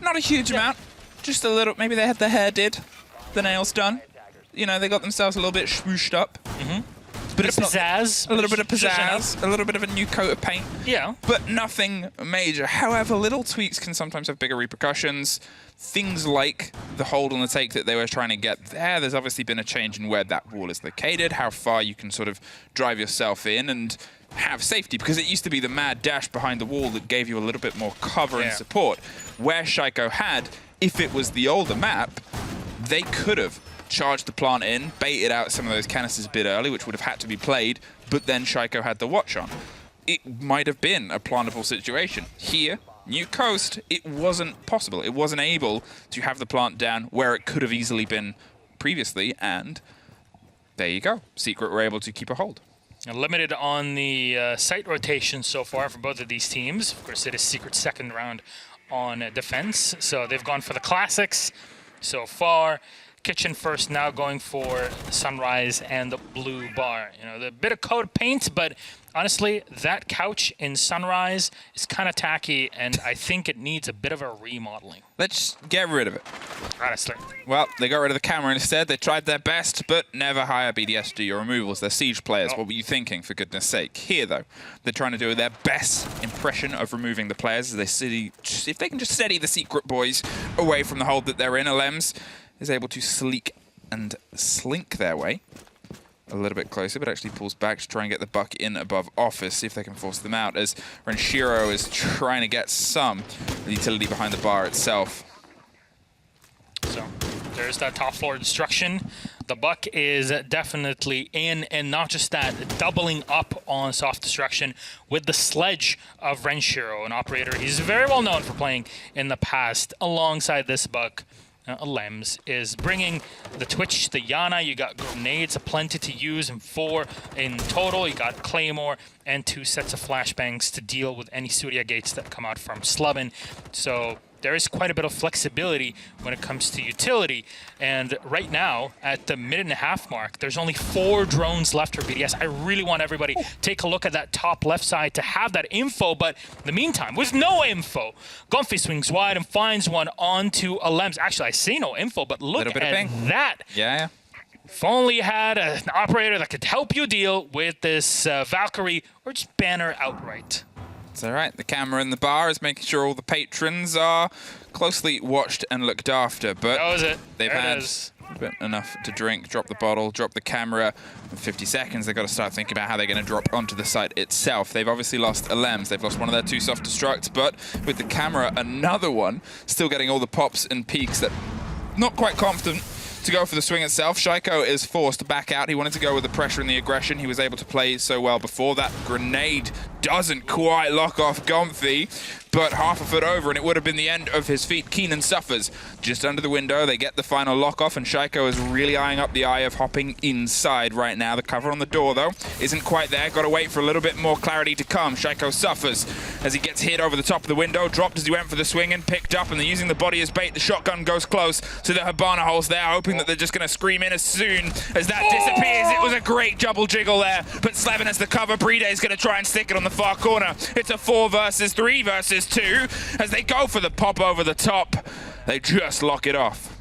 Not a huge amount. Just a little. Maybe they had the hair did. The nails done. You know, they got themselves a little bit swooshed up. But it's pizzazz. A little bit of pizzazz. A little bit of a new coat of paint. Yeah. But nothing major. However, little tweaks can sometimes have bigger repercussions. Things like the hold on the take that they were trying to get there. There's obviously been a change in where that wall is located, how far you can sort of drive yourself in and have safety, because it used to be the mad dash behind the wall that gave you a little bit more cover and support. Where Shaiko had, if it was the older map, they could have charged the plant in, baited out some of those canisters a bit early, which would have had to be played, but then Shaiko had the watch on. It might have been a plantable situation. Here, New Coast, it wasn't possible. It wasn't able to have the plant down where it could have easily been previously, and there you go. Secret were able to keep a hold. Limited on the site rotation so far for both of these teams. Of course, it is Secret's second round on defense, so they've gone for the classics so far. Kitchen first, now going for Sunrise and the blue bar. You know, the bit of coat of paint, but honestly, that couch in Sunrise is kind of tacky, and I think it needs a bit of a remodeling. Let's get rid of it. Honestly. Well, they got rid of the camera instead. They tried their best, but never hire BDS to do your removals. They're Siege players. What were you thinking, for goodness sake? Here, though, they're trying to do their best impression of removing the players. If they can just steady the Secret boys away from the hold that they're in, Alems is able to sleek and slink their way a little bit closer, but actually pulls back to try and get the buck in above Office, see if they can force them out, as Renshiro is trying to get some utility behind the bar itself. So there's that top floor destruction. The buck is definitely in, and not just that, doubling up on soft destruction with the sledge of Renshiro, an operator he's very well known for playing in the past alongside this buck. Lems is bringing the Twitch, the Yana. You got grenades aplenty to use, and 4 in total. You got Claymore and 2 sets of flashbangs to deal with any Surya gates that come out from Slubin. So there is quite a bit of flexibility when it comes to utility. And right now, at the minute-and-a-half mark, there's only 4 drones left for BDS. I really want everybody to take a look at that top left side to have that info, but in the meantime, with no info, Gumphy swings wide and finds one onto a Lems. Actually, I see no info, but look at that. Yeah. If only you had an operator that could help you deal with this Valkyrie, or just ban her outright. It's all right. The camera in the bar is making sure all the patrons are closely watched and looked after. But that was it. They've had a bit enough to drink, drop the bottle, drop the camera. In 50 seconds, they've got to start thinking about how they're going to drop onto the site itself. They've obviously lost a Lems. They've lost one of their 2 soft destructs, but with the camera, another one, still getting all the pops and peaks that not quite confident to go for the swing itself. Shaiko is forced back out. He wanted to go with the pressure and the aggression. He was able to play so well before. That grenade doesn't quite lock off Gumphy, but half a foot over and it would have been the end of his feet. Keenan suffers just under the window. They get the final lock off and Shaiko is really eyeing up the eye of hopping inside right now. The cover on the door though isn't quite there. Got to wait for a little bit more clarity to come. Shaiko suffers as he gets hit over the top of the window, dropped as he went for the swing and picked up, and they're using the body as bait. The shotgun goes close to the Habana holes there, hoping that they're just going to scream in as soon as that disappears. It was a great double jiggle there, but Slevin has the cover. Playday is going to try and stick it on the far corner. It's a 4 versus 3 versus 2 as they go for the pop over the top. They just lock it off.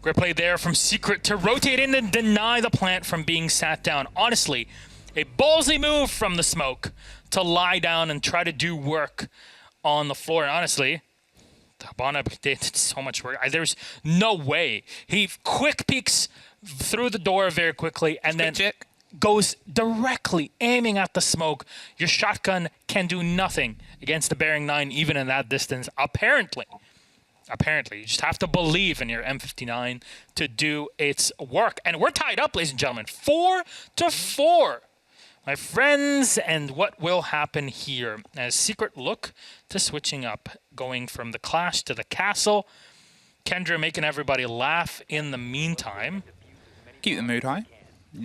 Great play there from Secret to rotate in and deny the plant from being sat down. Honestly, a ballsy move from the smoke to lie down and try to do work on the floor. And honestly, Habana did so much work. There's no way. He quick peeks through the door very quickly and then goes directly aiming at the smoke. Your shotgun can do nothing against the Bearing 9 even in that distance, apparently. You just have to believe in your M59 to do its work. And we're tied up, ladies and gentlemen, 4-4. My friends, and what will happen here as Secret look to switching up, going from the Clash to the Castle. Kendra making everybody laugh in the meantime. Keep the mood high.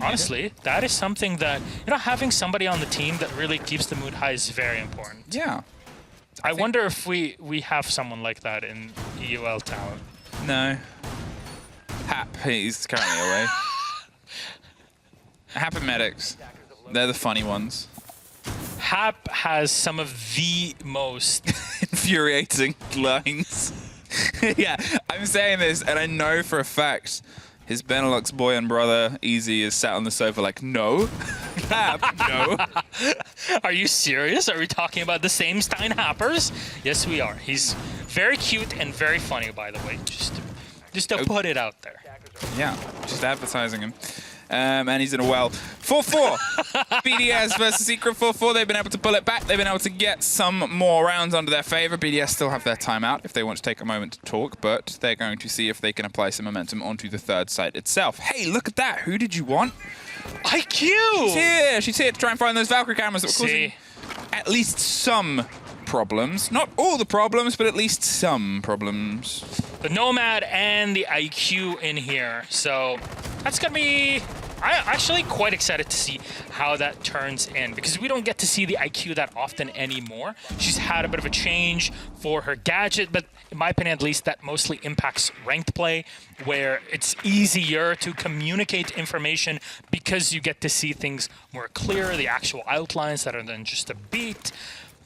Honestly, that is something that, having somebody on the team that really keeps the mood high is very important. Yeah. I wonder if we have someone like that in EUL talent. No. Hap, he's currently away. Hap and Medics. They're the funny ones. Hap has some of the most infuriating lines. Yeah, I'm saying this, and I know for a fact his Benelux boy and brother, Easy, is sat on the sofa like, no. Hap, no. Are you serious? Are we talking about the same Stein Happers? Yes, we are. He's very cute and very funny, by the way. Just to put it out there. Yeah, just advertising him. And he's in a well. 4-4. BDS versus Secret 4-4. They've been able to pull it back. They've been able to get some more rounds under their favor. BDS still have their timeout if they want to take a moment to talk, but they're going to see if they can apply some momentum onto the third site itself. Hey, look at that. Who did you want? IQ! She's here. She's here to try and find those Valkyrie cameras that were causing at least some problems. Not all the problems, but at least some problems. The Nomad and the IQ in here. So that's going to be... I'm actually quite excited to see how that turns in because we don't get to see the IQ that often anymore. She's had a bit of a change for her gadget, but in my opinion at least, that mostly impacts ranked play where it's easier to communicate information because you get to see things more clear, the actual outlines that are than just a beat.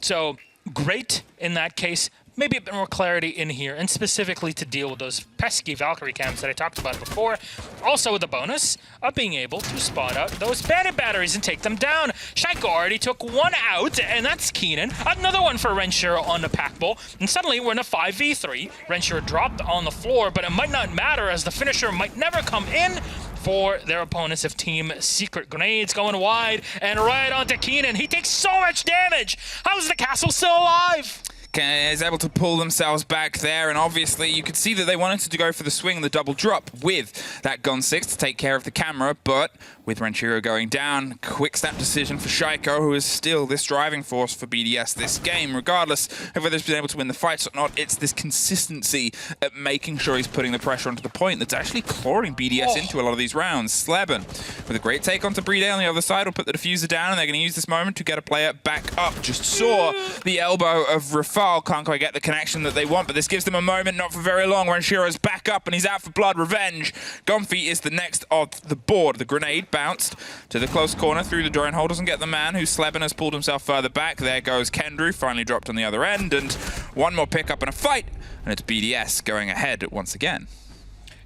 So great in that case. Maybe a bit more clarity in here, and specifically to deal with those pesky Valkyrie cams that I talked about before. Also with the bonus of being able to spot out those bandit batteries and take them down. Shaiko already took one out, and that's Keenan. Another one for Rensher on the pack bull, and suddenly we're in a 5v3. Rensher dropped on the floor, but it might not matter as the finisher might never come in for their opponents of Team Secret. Grenades going wide and right onto Keenan. He takes so much damage. How's the castle still alive? Is able to pull themselves back there, and obviously you could see that they wanted to go for the swing and the double drop with that Gun 6 to take care of the camera, but with Renshiro going down. Quick snap decision for Shaiko, who is still this driving force for BDS this game. Regardless of whether he's been able to win the fights or not, it's this consistency at making sure he's putting the pressure onto the point that's actually clawing BDS into a lot of these rounds. Sleben, with a great take onto Playday on the other side, will put the diffuser down, and they're going to use this moment to get a player back up. Just saw the elbow of Rafal. Can't quite get the connection that they want, but this gives them a moment, not for very long. Renshiro's back up, and he's out for blood. Revenge. Gomfi is the next of the board. The grenade bounced to the close corner through the drone hole. Doesn't get the man, who Sleben has pulled himself further back. There goes Kendrew, finally dropped on the other end, and one more pickup and a fight, and it's BDS going ahead once again.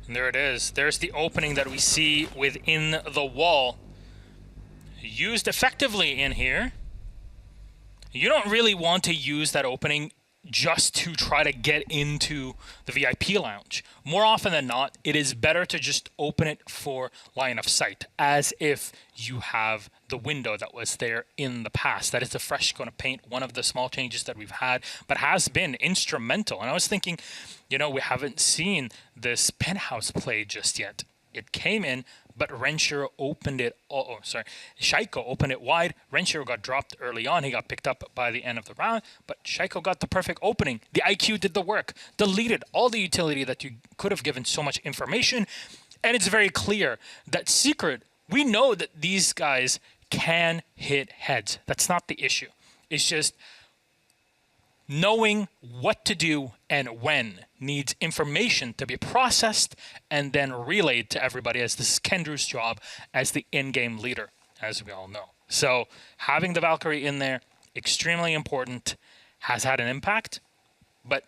And there it is. There's the opening that we see within the wall. Used effectively in here. You don't really want to use that opening just to try to get into the VIP lounge. More often than not, it is better to just open it for line of sight, as if you have the window that was there in the past. That is the fresh coat of paint, one of the small changes that we've had, but has been instrumental. And I was thinking, you know, we haven't seen this penthouse play just yet. It came in, but Renshiro opened it. Shaiko opened it wide. Renshiro got dropped early on. He got picked up by the end of the round, but Shaiko got the perfect opening. The IQ did the work, deleted all the utility that you could have given so much information, and it's very clear that Secret, we know that these guys can hit heads. That's not the issue. It's just knowing what to do and when needs information to be processed and then relayed to everybody, as this is Kendrew's job as the in-game leader, as we all know. So having the Valkyrie in there, extremely important, has had an impact, but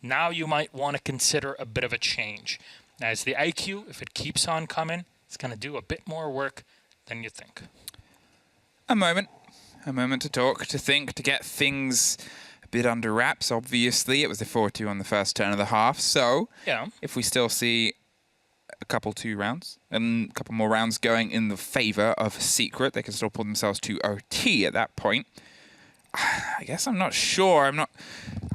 now you might want to consider a bit of a change. As the IQ, if it keeps on coming, it's going to do a bit more work than you think. A moment to talk, to think, to get things bit under wraps. Obviously, it was a 4-2 on the first turn of the half. So, yeah, if we still see a couple 2 rounds and a couple more rounds going in the favor of Secret, they can still pull themselves to OT at that point. I guess I'm not sure. I'm not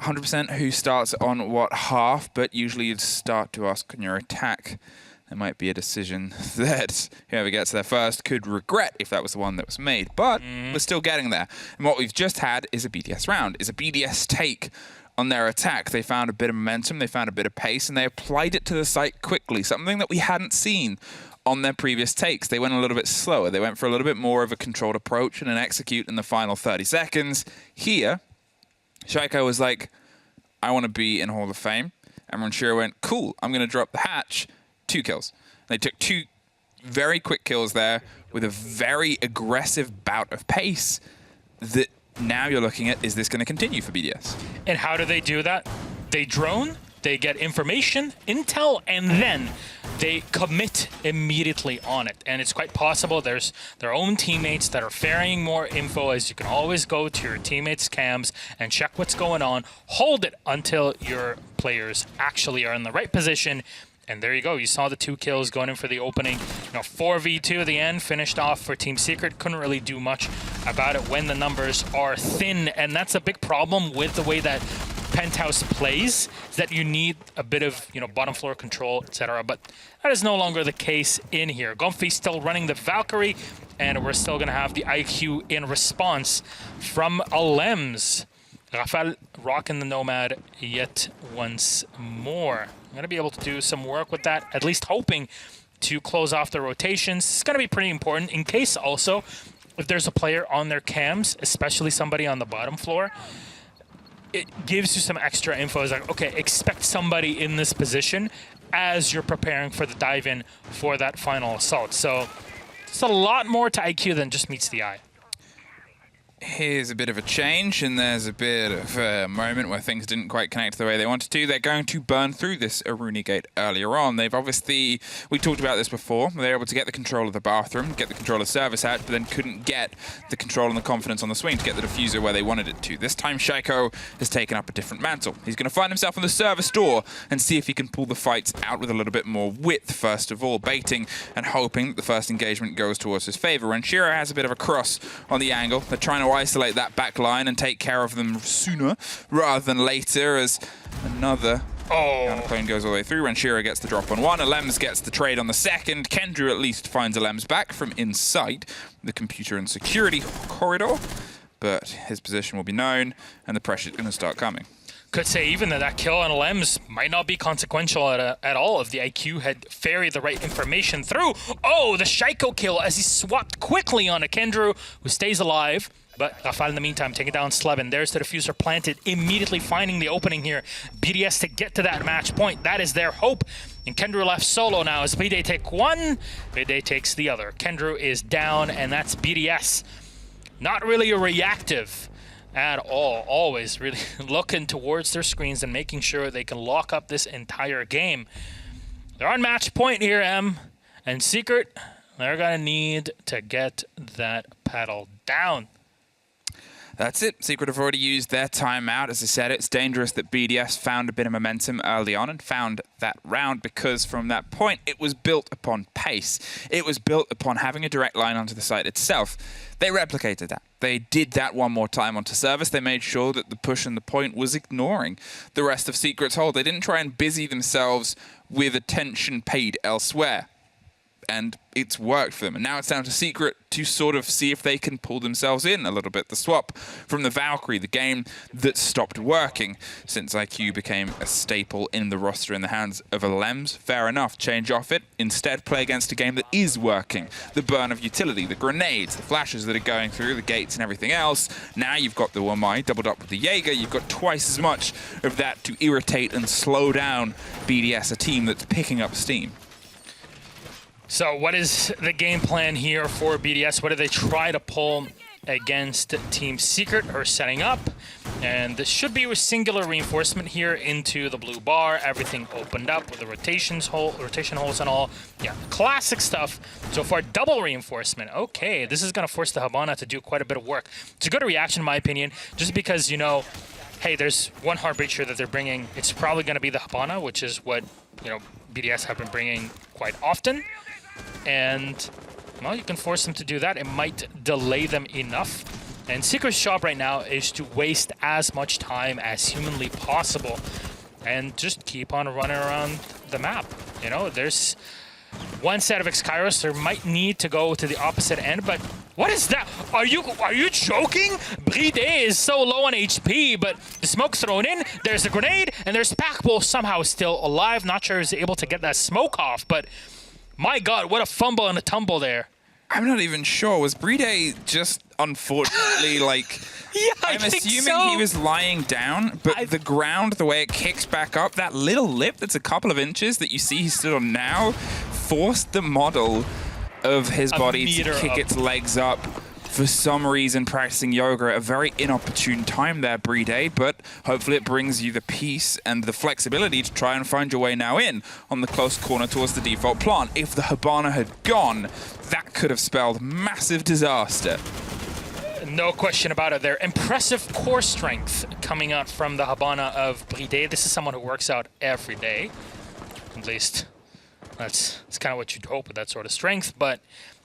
100% who starts on what half, but usually you'd start to ask on your attack. There might be a decision that whoever gets there first could regret if that was the one that was made. But we're still getting there. And what we've just had is a BDS round, is a BDS take on their attack. They found a bit of momentum, they found a bit of pace, and they applied it to the site quickly, something that we hadn't seen on their previous takes. They went a little bit slower. They went for a little bit more of a controlled approach and an execute in the final 30 seconds. Here, Shaiko was like, I want to be in Hall of Fame. And Renshiro went, cool, I'm going to drop the hatch. 2 kills. They took 2 very quick kills there with a very aggressive bout of pace that now you're looking at, is this going to continue for BDS? And how do they do that? They drone, they get information, intel, and then they commit immediately on it. And it's quite possible there's their own teammates that are ferrying more info, as you can always go to your teammates' cams and check what's going on. Hold it until your players actually are in the right position. And there you go. You saw the 2 kills going in for the opening. 4v2 at the end, finished off for Team Secret. Couldn't really do much about it when the numbers are thin. And that's a big problem with the way that Penthouse plays, is that you need a bit of, bottom floor control, etc. But that is no longer the case in here. Gomfi still running the Valkyrie, and we're still going to have the IQ in response from Alems. Rafal rocking the Nomad yet once more. I'm going to be able to do some work with that, at least hoping to close off the rotations. It's going to be pretty important in case also if there's a player on their cams, especially somebody on the bottom floor, it gives you some extra info. It's like, okay, expect somebody in this position as you're preparing for the dive in for that final assault. So it's a lot more to IQ than just meets the eye. Here's a bit of a change, and there's a bit of a moment where things didn't quite connect the way they wanted to. They're going to burn through this Aruni gate earlier on. They've obviously, we talked about this before, they were able to get the control of the bathroom, get the control of service hatch, but then couldn't get the control and the confidence on the swing to get the diffuser where they wanted it to. This time Shaiko has taken up a different mantle. He's going to find himself on the service door and see if he can pull the fights out with a little bit more width, first of all, baiting and hoping that the first engagement goes towards his favor. And Shiro has a bit of a cross on the angle. They're trying to isolate that back line and take care of them sooner rather than later, as another Oh. Plane goes all the way through. Renshiro gets the drop on one. Alems gets the trade on the second. Kendrew at least finds Alems back from inside the computer and security corridor. But his position will be known, and the pressure's going to start coming. Could say even that kill on Alems might not be consequential at all if the IQ had ferried the right information through. Oh, the Shaiko kill as he swapped quickly onto Kendrew, who stays alive. But Rafal in the meantime taking down Slevin. There's the diffuser planted, immediately finding the opening here. BDS to get to that match point. That is their hope. And Kendrew left solo now as Playday take one. Playday takes the other. Kendrew is down, and that's BDS. Not really a reactive at all. Always really looking towards their screens and making sure they can lock up this entire game. They're on match point here, M. And Secret, they're going to need to get that paddle down. That's it. Secret have already used their timeout. As I said, it's dangerous that BDS found a bit of momentum early on and found that round because from that point, it was built upon pace. It was built upon having a direct line onto the site itself. They replicated that. They did that one more time onto service. They made sure that the push and the point was ignoring the rest of Secret's hold. They didn't try and busy themselves with attention paid elsewhere. And it's worked for them. And now it's down to Secret to sort of see if they can pull themselves in a little bit. The swap from the Valkyrie, the game that stopped working since IQ became a staple in the roster in the hands of Alems. Fair enough, change off it. Instead, play against a game that is working. The burn of utility, the grenades, the flashes that are going through, the gates and everything else. Now you've got the Wamai doubled up with the Jaeger. You've got twice as much of that to irritate and slow down BDS, a team that's picking up steam. So what is the game plan here for BDS? What do they try to pull against Team Secret or setting up? And this should be with singular reinforcement here into the blue bar. Everything opened up with the rotation holes and all. Yeah, classic stuff. So far, double reinforcement. Okay, this is going to force the Habana to do quite a bit of work. It's a good reaction in my opinion, just because, you know, hey, there's one hard breacher that they're bringing. It's probably going to be the Habana, which is what, you know, BDS have been bringing quite often. And, well, you can force them to do that. It might delay them enough. And Secret's job right now is to waste as much time as humanly possible and just keep on running around the map. You know, there's one set of X-Kairos. There might need to go to the opposite end, but what is that? Are you joking? Playday is so low on HP, but the smoke's thrown in. There's a grenade, and there's Packbull somehow still alive. Not sure he's able to get that smoke off, but my God, what a fumble and a tumble there. I'm not even sure. Was Playday just unfortunately like... Yeah, I'm assuming he was lying down, but the ground, the way it kicks back up, that little lip that's a couple of inches that you see he stood on now, forced the model of his body to kick its legs up. For some reason, practicing yoga at a very inopportune time there, Playday, but hopefully it brings you the peace and the flexibility to try and find your way now in on the close corner towards the default plant. If the Habana had gone, that could have spelled massive disaster. No question about it. Their impressive core strength coming out from the Habana of Playday. This is someone who works out every day. At least that's kind of what you'd hope with that sort of strength. But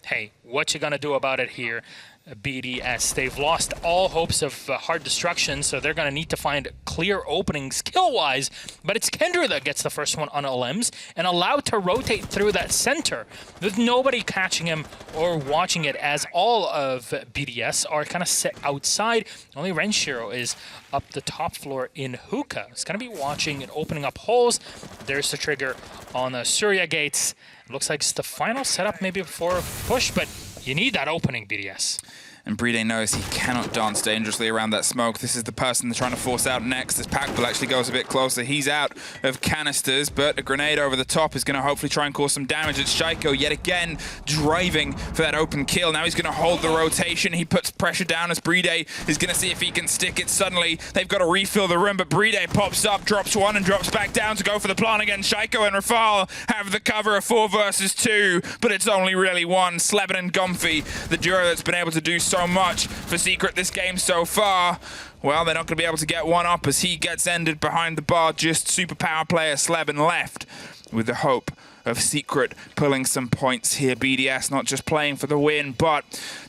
hey, what you gonna do about it here? BDS. They've lost all hopes of hard destruction, so they're going to need to find clear openings skill-wise. But it's Kendrew that gets the first one on Alems and allowed to rotate through that center with nobody catching him or watching it, as all of BDS are kind of set outside. Only Renshiro is up the top floor in hookah. He's going to be watching and opening up holes. There's the trigger on the Surya gates. It looks like it's the final setup maybe before a push, but you need that opening, BDS. And Playday knows he cannot dance dangerously around that smoke. This is the person they're trying to force out next. As Packbull actually goes a bit closer, he's out of canisters, but a grenade over the top is going to hopefully try and cause some damage. It's Shaiko yet again driving for that open kill. Now he's going to hold the rotation. He puts pressure down as Playday is going to see if he can stick it. Suddenly, they've got to refill the room, but Playday pops up, drops one, and drops back down to go for the plant again. Shaiko and Rafal have the cover of 4 versus 2, but it's only really one. Slevin and Gumphy, the duo that's been able to do so much for Secret this game so far. Well, they're not going to be able to get one up as he gets ended behind the bar. Just superpower player Slevin left with the hope of Secret pulling some points here. BDS not just playing for the win, but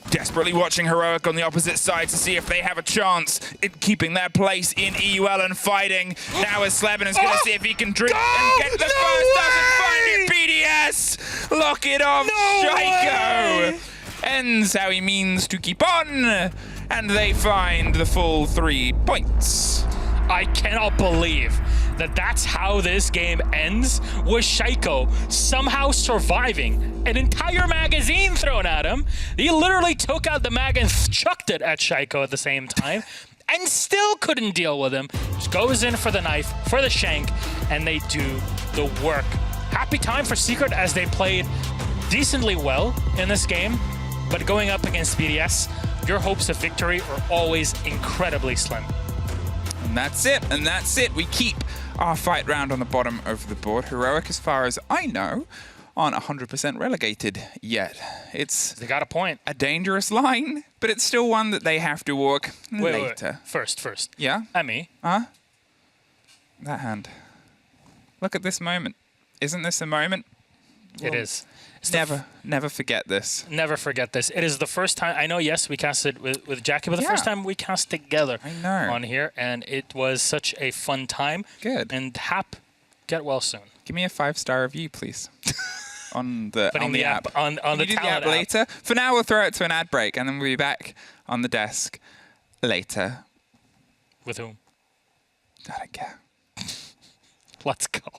desperately watching Heroic on the opposite side to see if they have a chance in keeping their place in EUL and fighting. Now as Slevin is going to see if he can drink and get the first. Doesn't find it. BDS lock it off. Shaiko ends how he means to keep on, and they find the full 3 points. I cannot believe that that's how this game ends, with Shaiko somehow surviving an entire magazine thrown at him. He literally took out the mag and chucked it at Shaiko at the same time and still couldn't deal with him. Just goes in for the knife, for the shank, and they do the work. Happy time for Secret as they played decently well in this game, but going up against BDS, your hopes of victory are always incredibly slim. And that's it, and that's it. We keep our fight round on the bottom of the board. Heroic, as far as I know, aren't 100% relegated yet. They got a point. A dangerous line, but it's still one that they have to walk later. Wait. First. Yeah? Emi. Huh? That hand. Look at this moment. Isn't this a moment? It is. Never forget this. Never forget this. It is the first time, I know, yes, we casted with Jackie, but the first time we cast together on here, and it was such a fun time. Good. And Hap, get well soon. Give me a 5-star review, please. on the app. On the talent app later. For now, we'll throw it to an ad break, and then we'll be back on the desk later. With whom? I don't care. Let's go.